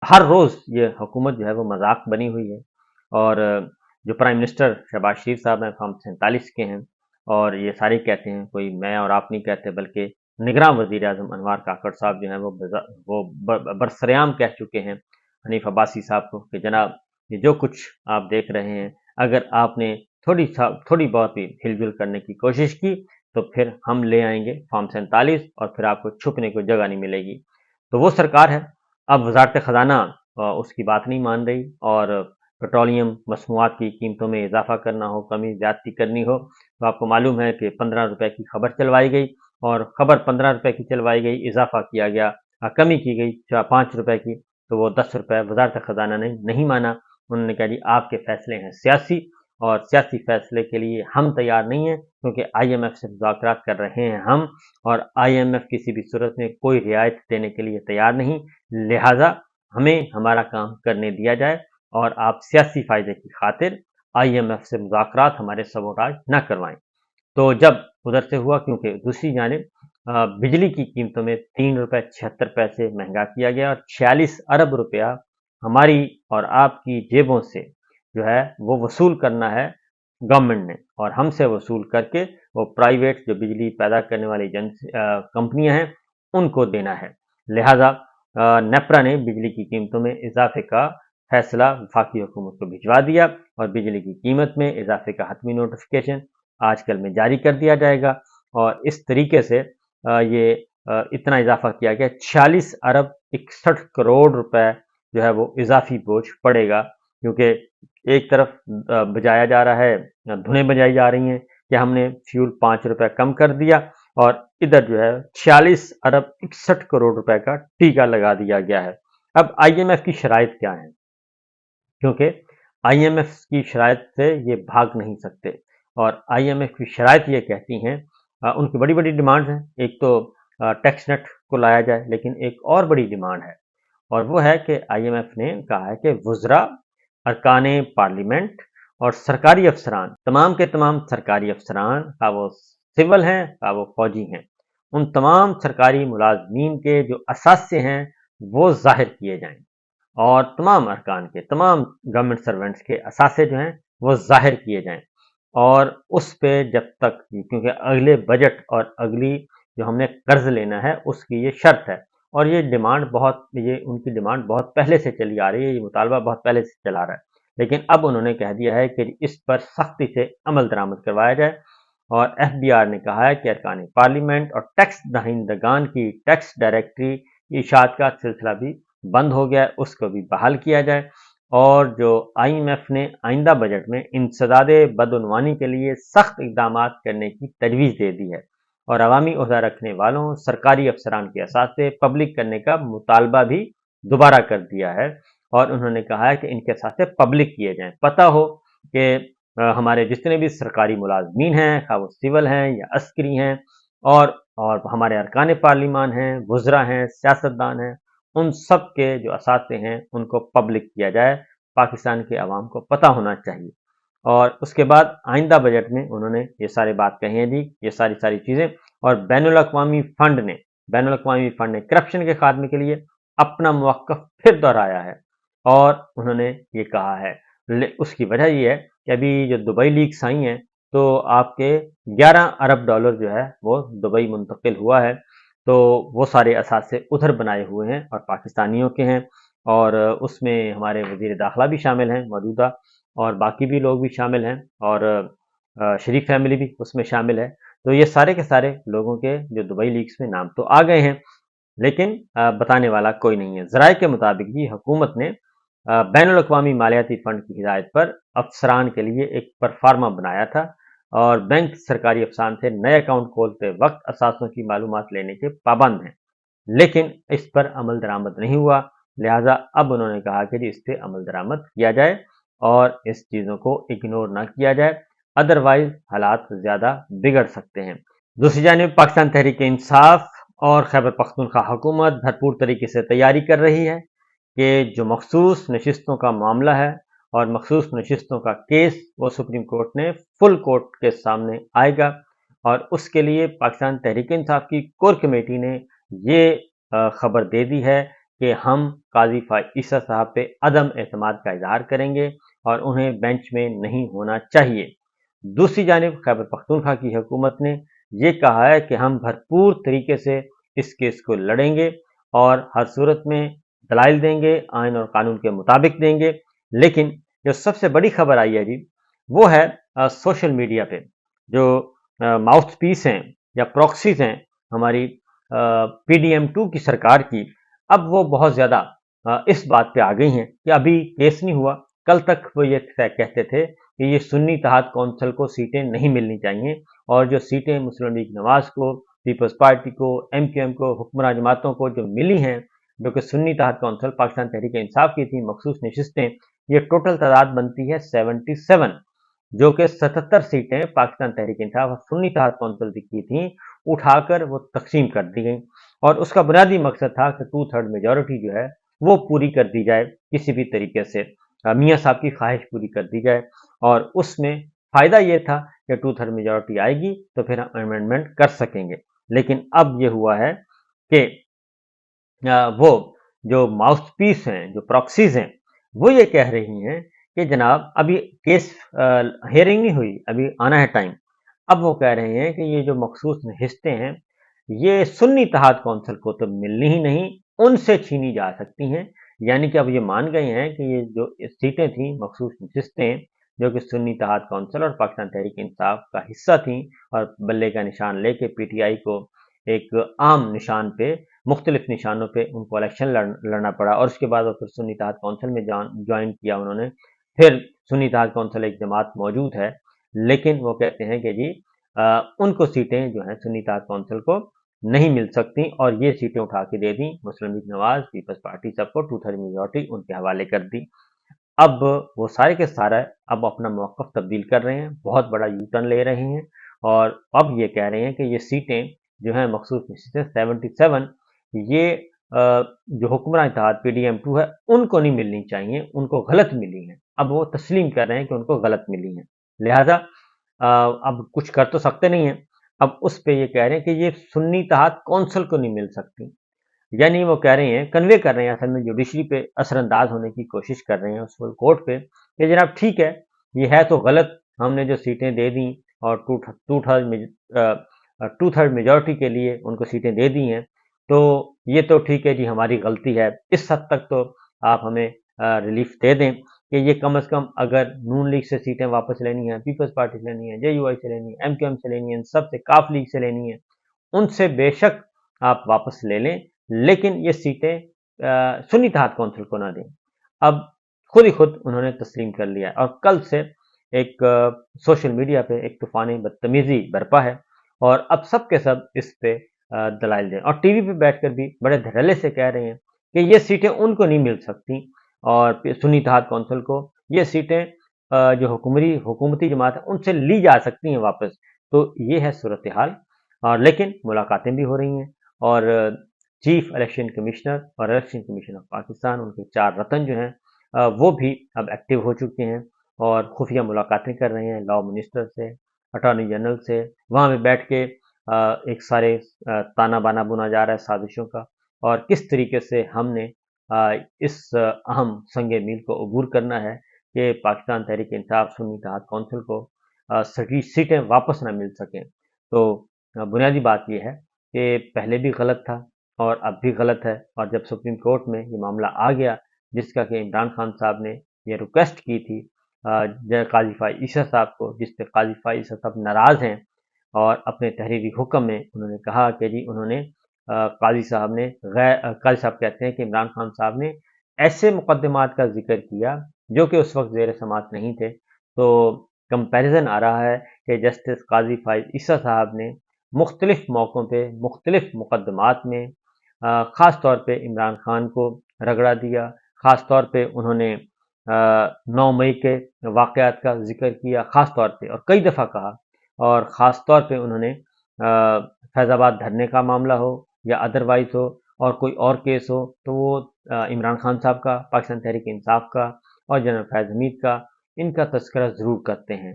ہر روز یہ حکومت جو ہے وہ مذاق بنی ہوئی ہے، اور جو پرائم منسٹر شہباز شریف صاحب ہیں فارم 47 کے ہیں، اور یہ سارے کہتے ہیں، کوئی میں اور آپ نہیں کہتے بلکہ نگراں وزیر اعظم انوار کاکڑ صاحب جو ہیں وہ برسریام کہہ چکے ہیں حنیف عباسی صاحب کو کہ جناب یہ جو کچھ آپ دیکھ رہے ہیں، اگر آپ نے تھوڑی بہت بھی ہل جل کرنے کی کوشش کی تو پھر ہم لے آئیں گے فارم 47 اور پھر آپ کو چھپنے کو جگہ نہیں ملے گی۔ تو وہ سرکار ہے۔ اب وزارت خزانہ اس کی بات نہیں مان رہی، اور پیٹرولیم مصنوعات کی قیمتوں میں اضافہ کرنا ہو، کمی زیادتی کرنی ہو، تو آپ کو معلوم ہے کہ 15 روپے کی خبر چلوائی گئی، اور خبر 15 روپے کی چلوائی گئی، اضافہ کیا گیا، کمی کی گئی 5 روپے کی، تو وہ 10 روپے وزارت خزانہ نے نہیں مانا۔ انہوں نے کہا جی آپ کے فیصلے ہیں سیاسی، اور سیاسی فیصلے کے لیے ہم تیار نہیں ہیں، کیونکہ آئی ایم ایف سے مذاکرات کر رہے ہیں ہم، اور آئی ایم ایف کسی بھی صورت میں کوئی رعایت دینے کے لیے تیار نہیں، لہٰذا ہمیں ہمارا کام کرنے دیا جائے، اور آپ سیاسی فائدے کی خاطر آئی ایم ایف سے مذاکرات ہمارے سبوتاژ نہ کروائیں۔ تو جب ادھر سے ہوا، کیونکہ دوسری جانب بجلی کی قیمتوں میں 3 روپے 76 پیسے مہنگا کیا گیا، اور 46 ارب روپیہ ہماری اور آپ کی جیبوں سے جو ہے وہ وصول کرنا ہے گورنمنٹ نے، اور ہم سے وصول کر کے وہ پرائیویٹ جو بجلی پیدا کرنے والی کمپنیاں ہیں ان کو دینا ہے۔ لہٰذا نیپرا نے بجلی کی قیمتوں میں اضافے کا فیصلہ وفاقی حکومت کو بھجوا دیا، اور بجلی کی قیمت میں اضافے کا حتمی نوٹیفیکیشن آج کل میں جاری کر دیا جائے گا، اور اس طریقے سے یہ اتنا اضافہ کیا گیا 46 ارب 61 کروڑ روپے جو ہے وہ اضافی بوجھ پڑے گا، کیونکہ ایک طرف بجایا جا رہا ہے، دھنیں بجائی جا رہی ہیں کہ ہم نے فیول 5 روپے کم کر دیا، اور ادھر جو ہے 46 ارب 61 کروڑ روپے کا ٹیکہ لگا دیا گیا ہے۔ اب آئی ایم ایف کی شرائط کیا ہیں؟ کیونکہ آئی ایم ایف کی شرائط سے یہ بھاگ نہیں سکتے، اور آئی ایم ایف کی شرائط یہ کہتی ہیں، ان کی بڑی بڑی ڈیمانڈ ہیں، ایک تو ٹیکس نیٹ کو لایا جائے، لیکن ایک اور بڑی ڈیمانڈ ہے، اور وہ ہے کہ آئی ایم ایف نے کہا ہے کہ وزراء، ارکان پارلیمنٹ اور سرکاری افسران، تمام کے تمام سرکاری افسران، خواہ وہ سول ہیں خواہ وہ فوجی ہیں، ان تمام سرکاری ملازمین کے جو اثاثے ہیں وہ ظاہر کیے جائیں، اور تمام ارکان کے، تمام گورنمنٹ سرونٹس کے اثاثے جو ہیں وہ ظاہر کیے جائیں، اور اس پہ جب تک، کیونکہ اگلے بجٹ اور اگلی جو ہم نے قرض لینا ہے اس کی یہ شرط ہے، اور یہ ان کی ڈیمانڈ بہت پہلے سے چلی آ رہی ہے، یہ مطالبہ بہت پہلے سے چلا رہا ہے، لیکن اب انہوں نے کہہ دیا ہے کہ اس پر سختی سے عمل درآمد کروایا جائے، اور ایف بی آر نے کہا ہے کہ ارکان پارلیمنٹ اور ٹیکس دہندگان کی ٹیکس ڈائریکٹری کی اشاعت کا سلسلہ بھی بند ہو گیا ہے، اس کو بھی بحال کیا جائے، اور جو آئی ایم ایف نے آئندہ بجٹ میں انسداد بدعنوانی کے لیے سخت اقدامات کرنے کی تجویز دے دی ہے، اور عوامی عہدہ رکھنے والوں، سرکاری افسران کے اثاثے پبلک کرنے کا مطالبہ بھی دوبارہ کر دیا ہے، اور انہوں نے کہا ہے کہ ان کے اثاثے پبلک کیے جائیں، پتہ ہو کہ ہمارے جتنے بھی سرکاری ملازمین ہیں، خواہ وہ سول ہیں یا عسکری ہیں، اور ہمارے ارکان پارلیمان ہیں، وزراء ہیں، سیاستدان ہیں، ان سب کے جو اثاثے ہیں ان کو پبلک کیا جائے، پاکستان کے عوام کو پتہ ہونا چاہیے۔ اور اس کے بعد آئندہ بجٹ میں انہوں نے یہ سارے بات کہی ہیں جی، یہ ساری چیزیں، اور بین الاقوامی فنڈ نے کرپشن کے خاتمے کے لیے اپنا موقف پھر دہرایا ہے، اور انہوں نے یہ کہا ہے، اس کی وجہ یہ ہے کہ ابھی جو دبئی لیکس آئی ہیں تو آپ کے 11 ارب ڈالر جو ہے وہ دبئی منتقل ہوا ہے، تو وہ سارے اثاثے ادھر بنائے ہوئے ہیں اور پاکستانیوں کے ہیں، اور اس میں ہمارے وزیر داخلہ بھی شامل ہیں موجودہ، اور باقی بھی لوگ بھی شامل ہیں، اور شریف فیملی بھی اس میں شامل ہے، تو یہ سارے کے سارے لوگوں کے جو دبئی لیکس میں نام تو آ گئے ہیں، لیکن بتانے والا کوئی نہیں ہے۔ ذرائع کے مطابق یہ حکومت نے بین الاقوامی مالیاتی فنڈ کی ہدایت پر افسران کے لیے ایک پرفارما بنایا تھا، اور بینک سرکاری افسران سے نئے اکاؤنٹ کھولتے وقت اثاثوں کی معلومات لینے کے پابند ہیں، لیکن اس پر عمل درآمد نہیں ہوا، لہٰذا اب انہوں نے کہا کہ جی اس پہ عمل درآمد کیا جائے اور اس چیزوں کو اگنور نہ کیا جائے، ادروائز حالات زیادہ بگڑ سکتے ہیں۔ دوسری جانب پاکستان تحریک انصاف اور خیبر پختونخوا حکومت بھرپور طریقے سے تیاری کر رہی ہے کہ جو مخصوص نشستوں کا معاملہ ہے اور مخصوص نشستوں کا کیس وہ سپریم کورٹ نے فل کورٹ کے سامنے آئے گا، اور اس کے لیے پاکستان تحریک انصاف کی کور کمیٹی نے یہ خبر دے دی ہے کہ ہم قاضی فائز عیسیٰ صاحب پہ عدم اعتماد کا اظہار کریں گے اور انہیں بینچ میں نہیں ہونا چاہیے۔ دوسری جانب خیبر پختونخوا کی حکومت نے یہ کہا ہے کہ ہم بھرپور طریقے سے اس کیس کو لڑیں گے اور ہر صورت میں دلائل دیں گے، آئین اور قانون کے مطابق دیں گے۔ لیکن جو سب سے بڑی خبر آئی ہے جی، وہ ہے سوشل میڈیا پہ جو ماؤتھ پیس ہیں یا پروکسیز ہیں ہماری PDM2 کی سرکار کی، اب وہ بہت زیادہ اس بات پہ آ گئی ہیں کہ ابھی کیس نہیں ہوا۔ کل تک وہ یہ کہتے تھے کہ یہ سنی اتحاد کونسل کو سیٹیں نہیں ملنی چاہیے، اور جو سیٹیں مسلم لیگ نواز کو، پیپلز پارٹی کو، MQM کو، حکمراں جماعتوں کو جو ملی ہیں، جو کہ سنی اتحاد کونسل پاکستان تحریک انصاف کی تھیں مخصوص نشستیں، یہ ٹوٹل تعداد بنتی ہے 77، جو کہ 77 سیٹیں پاکستان تحریک انصاف اور سنی اتحاد کونسل کی تھیں، اٹھا کر وہ تقسیم کر دی گئیں، اور اس کا بنیادی مقصد تھا کہ 2/3 میجورٹی جو ہے وہ پوری کر دی جائے، کسی بھی طریقے سے میاں صاحب کی خواہش پوری کر دی جائے، اور اس میں فائدہ یہ تھا کہ 2/3 میجورٹی آئے گی تو پھر ہم امینڈمنٹ کر سکیں گے۔ لیکن اب یہ ہوا ہے کہ وہ جو ماؤتھ پیس ہیں، جو پراکسیز ہیں، وہ یہ کہہ رہی ہیں کہ جناب ابھی کیس ہیئرنگ نہیں ہوئی، ابھی آنا ہے ٹائم۔ اب وہ کہہ رہے ہیں کہ یہ جو مخصوص نشستیں ہیں یہ سنی اتحاد کونسل کو تو ملنی ہی نہیں، ان سے چھینی جا سکتی ہیں، یعنی کہ اب یہ مان گئے ہیں کہ یہ جو سیٹیں تھیں مخصوص نشستیں جو کہ سنی اتحاد کونسل اور پاکستان تحریک انصاف کا حصہ تھیں، اور بلے کا نشان لے کے PTI کو ایک عام نشان پہ، مختلف نشانوں پہ ان کو الیکشن لڑنا پڑا، اور اس کے بعد وہ پھر سنی اتحاد کونسل میں جوائن کیا انہوں نے۔ پھر سنی اتحاد کونسل ایک جماعت موجود ہے، لیکن وہ کہتے ہیں کہ جی ان کو سیٹیں جو ہیں سنی اتحاد کونسل کو نہیں مل سکتی، اور یہ سیٹیں اٹھا کے دے دیں مسلم لیگ نواز، پیپلز پارٹی، سب کو 2/3 میجورٹی ان کے حوالے کر دی۔ اب وہ سارے کے سارے اب اپنا موقف تبدیل کر رہے ہیں، بہت بڑا یو ٹرن لے رہے ہیں، اور اب یہ کہہ رہے ہیں کہ یہ سیٹیں جو ہیں مخصوص نشستیں 77، یہ جو حکمراں اتحاد PDM2 ہے ان کو نہیں ملنی چاہیے، ان کو غلط ملی ہیں۔ اب وہ تسلیم کر رہے ہیں کہ ان کو غلط ملی ہیں، لہذا اب کچھ کر تو سکتے نہیں ہیں۔ اب اس پہ یہ کہہ رہے ہیں کہ یہ سنی اتحاد کونسل کو نہیں مل سکتی، یعنی وہ کہہ رہے ہیں، کنوے کر رہے ہیں اصل میں جوڈیشری پہ اثر انداز ہونے کی کوشش کر رہے ہیں اس فل کورٹ پہ کہ جناب ٹھیک ہے، یہ ہے تو غلط، ہم نے جو سیٹیں دے دیں اور 2/3 میجورٹی کے لیے ان کو سیٹیں دے دی ہیں، تو یہ تو ٹھیک ہے جی، ہماری غلطی ہے، اس حد تک تو آپ ہمیں ریلیف دے دیں کہ یہ کم از کم اگر نون لیگ سے سیٹیں واپس لینی ہیں، پیپلز پارٹی سے لینی ہے، JUI سے لینی ہے، MQM سے لینی ہے، ان سب سے کاف لیگ سے لینی ہے، ان سے بے شک آپ واپس لے لیں، لیکن یہ سیٹیں سنی اتحاد کونسل کو نہ دیں۔ اب خود ہی خود انہوں نے تسلیم کر لیا، اور کل سے ایک سوشل میڈیا پہ ایک طوفان بدتمیزی برپا ہے، اور اب سب کے سب اس پہ دلائل دیں، اور ٹی وی پہ بیٹھ کر بھی بڑے دھڑلے سے کہہ رہے ہیں کہ یہ سیٹیں ان کو نہیں مل سکتی، اور سنی اتحاد کونسل کو یہ سیٹیں جو حکومتی جماعت ہے ان سے لی جا سکتی ہیں واپس۔ تو یہ ہے صورتحال، اور لیکن ملاقاتیں بھی ہو رہی ہیں، اور چیف الیکشن کمشنر اور الیکشن کمیشن آف پاکستان، ان کے 4 رتن جو ہیں وہ بھی اب ایکٹیو ہو چکے ہیں، اور خفیہ ملاقاتیں کر رہے ہیں لاء منسٹر سے، اٹارنی جنرل سے، وہاں پہ بیٹھ کے ایک سارے تانا بانا بنا جا رہا ہے سازشوں کا، اور کس طریقے سے ہم نے اس اہم سنگ میل کو عبور کرنا ہے کہ پاکستان تحریک انصاف سنی اتحاد کونسل کو سیٹیں واپس نہ مل سکیں۔ تو بنیادی بات یہ ہے کہ پہلے بھی غلط تھا اور اب بھی غلط ہے، اور جب سپریم کورٹ میں یہ معاملہ آ گیا جس کا کہ عمران خان صاحب نے یہ ریکویسٹ کی تھی قاضی فائز عیسیٰ صاحب کو، جس پہ قاضی فائز عیسیٰ صاحب ناراض ہیں، اور اپنے تحریری حکم میں انہوں نے کہا کہ جی انہوں نے قاضی صاحب کہتے ہیں کہ عمران خان صاحب نے ایسے مقدمات کا ذکر کیا جو کہ اس وقت زیر سماعت نہیں تھے، تو کمپیریزن آ رہا ہے کہ جسٹس قاضی فائز عیسیٰ صاحب نے مختلف موقعوں پہ مختلف مقدمات میں خاص طور پہ عمران خان کو رگڑا دیا، خاص طور پہ انہوں نے 9 مئی کے واقعات کا ذکر کیا خاص طور پہ، اور کئی دفعہ کہا، اور خاص طور پہ انہوں نے فیض آباد دھرنے کا معاملہ ہو یا ادروائز ہو اور کوئی اور کیس ہو تو وہ عمران خان صاحب کا، پاکستان تحریک انصاف کا اور جنرل فیض حمید کا، ان کا تذکرہ ضرور کرتے ہیں۔